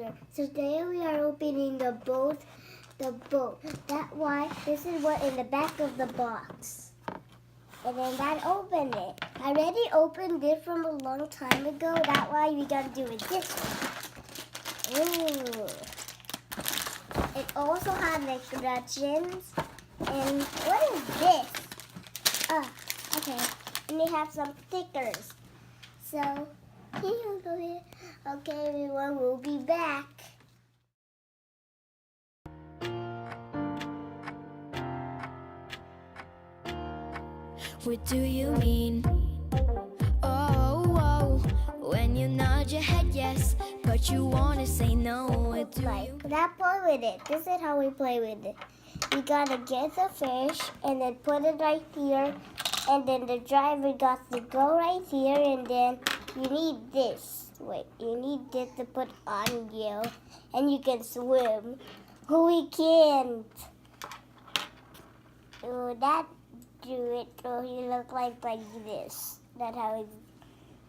bigger. So today we are opening the boat. That's why this is what in the back of the box. And then that opened it. I already opened it from a long time ago. That's why we gotta do it this way. Ooh. It also had instructions. And what is this? Oh, okay. And they have some stickers. So, okay everyone, we'll be back. What do you mean? Oh, when you nod your head yes, but you wanna say no. What do you That play with it. This is how we play with it. We gotta get the fish and then put it right here, and then the driver got to go right here, and then you need this. Wait, you need this to put on you, and you can swim. We can't. Oh, that do it. Oh, you look like this. That's how we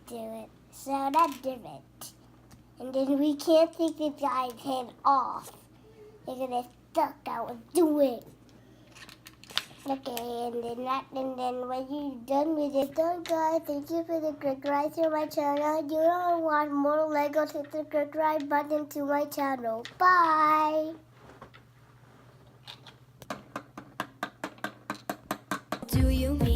do it. So that did it. And then we can't take the guy's head off. Because it's stuck. I was doing. Okay, and then when you're done with it, done guys, thank you for the subscribe to my channel. You don't want more Legos, hit the subscribe button to my channel. Bye. do you mean?